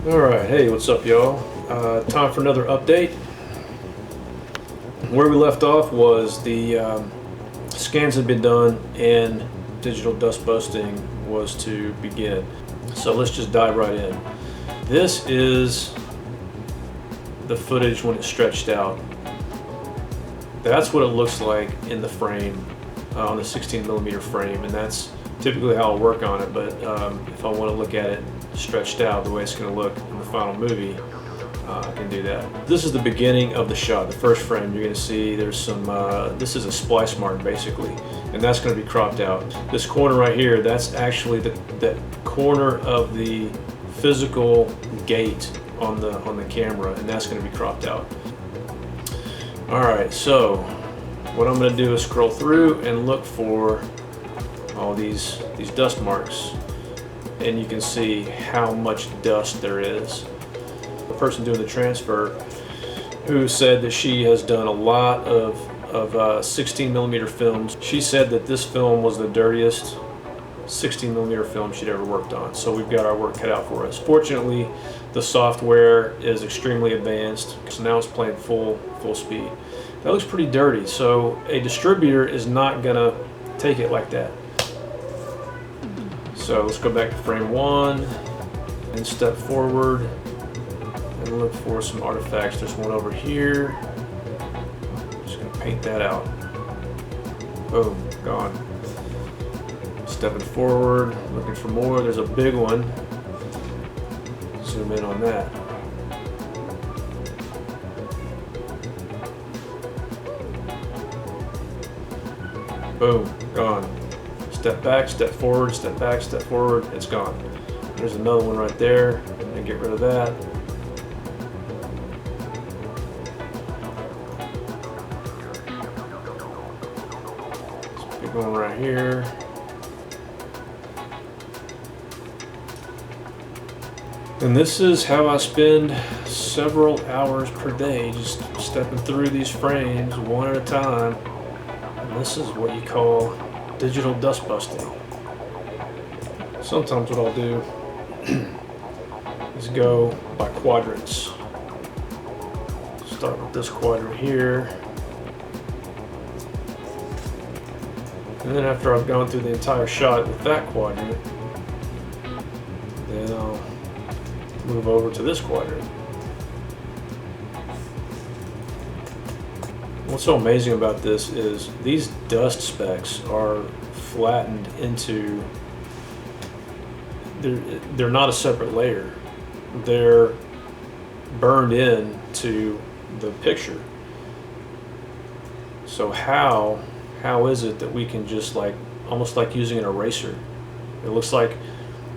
Alright, hey, what's up, y'all? Time for another update. Where we left off was the scans had been done and digital dust busting was to begin. So let's just dive right in. This is the footage when it's stretched out. That's what it looks like in the frame, on the 16mm frame, and that's typically how I'll work on it, but if I want to look at it stretched out the way it's going to look in the final movie, I can do that. This is the beginning of the shot, the first frame. You're going to see there's some, this is a splice mark basically, and that's going to be cropped out. This corner right here, that's actually the corner of the physical gate on the camera, and that's going to be cropped out. Alright, so what I'm going to do is scroll through and look for all these dust marks, and you can see how much dust there is. The person doing the transfer, who said that she has done a lot of 16mm films, she said that this film was the dirtiest 16mm film she'd ever worked on. So we've got our work cut out for us. Fortunately, the software is extremely advanced, so now it's playing full speed. That looks pretty dirty, so a distributor is not gonna take it like that. So let's go back to frame one and step forward and look for some artifacts. There's one over here. Just gonna paint that out. Boom, gone. Stepping forward, looking for more. There's a big one. Zoom in on that. Boom, gone. Step back, step forward, step back, step forward, it's gone. There's another one right there, and get rid of that. This big one right here. And this is how I spend several hours per day, just stepping through these frames one at a time. And this is what you call digital dust busting. Sometimes what I'll do is go by quadrants. Start with this quadrant here. And then after I've gone through the entire shot with that quadrant, then I'll move over to this quadrant. What's so amazing about this is these dust specks are flattened into, they're not a separate layer. They're burned in to the picture. So how is it that we can just like, almost like using an eraser? It looks like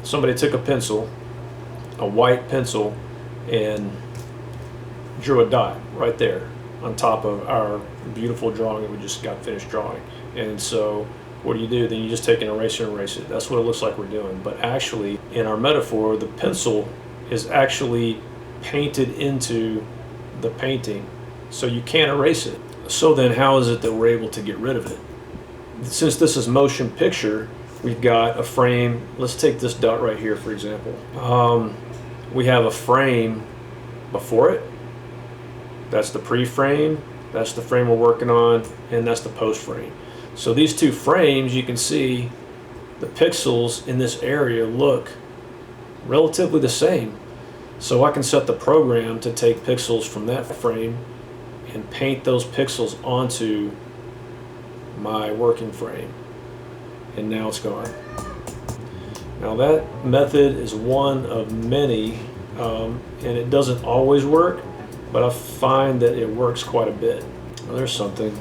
somebody took a pencil, a white pencil, and drew a dot right there on top of our beautiful drawing that we just got finished drawing. And so what do? Then you just take an eraser and erase it. That's what it looks like we're doing. But actually, in our metaphor, the pencil is actually painted into the painting, so you can't erase it. So then how is it that we're able to get rid of it? Since this is motion picture, we've got a frame. Let's take this dot right here, for example. We have a frame before it. That's the pre-frame, that's the frame we're working on, and that's the post-frame. So these two frames, you can see the pixels in this area look relatively the same. So I can set the program to take pixels from that frame and paint those pixels onto my working frame. And now it's gone. Now that method is one of many, and it doesn't always work, but I find that it works quite a bit. Well, there's something.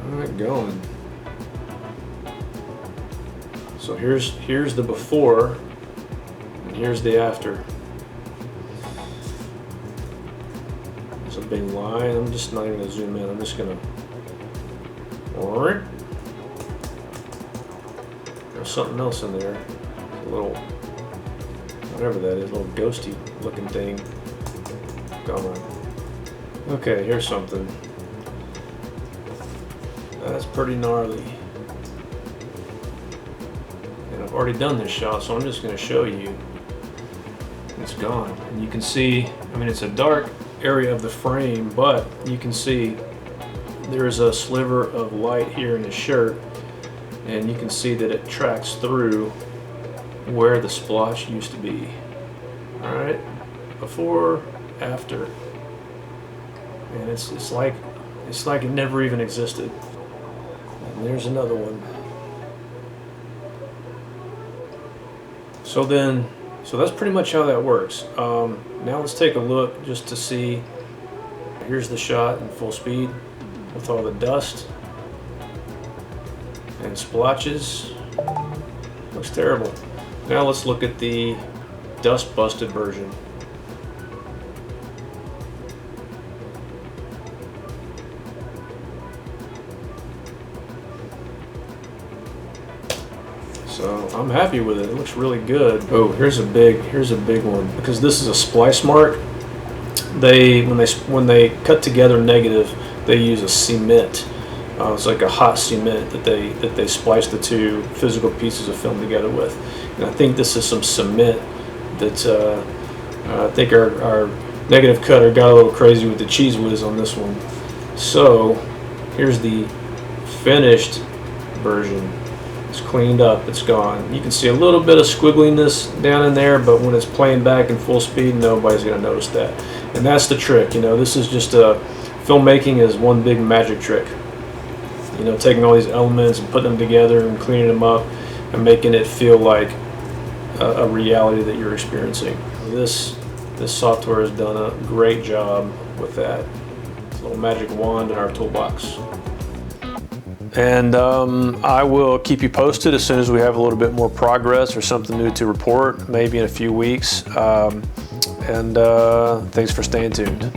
All right, going. So here's the before, and here's the after. There's a big line. I'm just not even gonna zoom in. I'm just gonna. There's something else in there. A little, whatever that is, a little ghosty looking thing. Come on. Okay, here's something. That's pretty gnarly. And I've already done this shot, so I'm just going to show you. It's gone. And you can see, I mean, it's a dark area of the frame, but you can see there is a sliver of light here in his shirt, and you can see that it tracks through where the splotch used to be. All right, before, after, and it's like it never even existed. And there's another one. So that's pretty much how that works. Now let's take a look just to see. Here's the shot in full speed with all the dust and splotches. Looks terrible. Now let's look at the dust busted version. So I'm happy with it. It looks really good. Oh, here's a big one, because this is a splice mark. When they cut together negative, they use a cement. It's like a hot cement that they splice the two physical pieces of film together with. And I think this is some cement that I think our negative cutter got a little crazy with the cheese whiz on this one. So here's the finished version. It's cleaned up, it's gone. You can see a little bit of squiggliness down in there, but when it's playing back in full speed, nobody's gonna notice that. And that's the trick, you know, this is just filmmaking is one big magic trick. You know, taking all these elements and putting them together and cleaning them up and making it feel like a reality that you're experiencing. This software has done a great job with that. It's a little magic wand in our toolbox. And I will keep you posted as soon as we have a little bit more progress or something new to report, maybe in a few weeks. Thanks for staying tuned.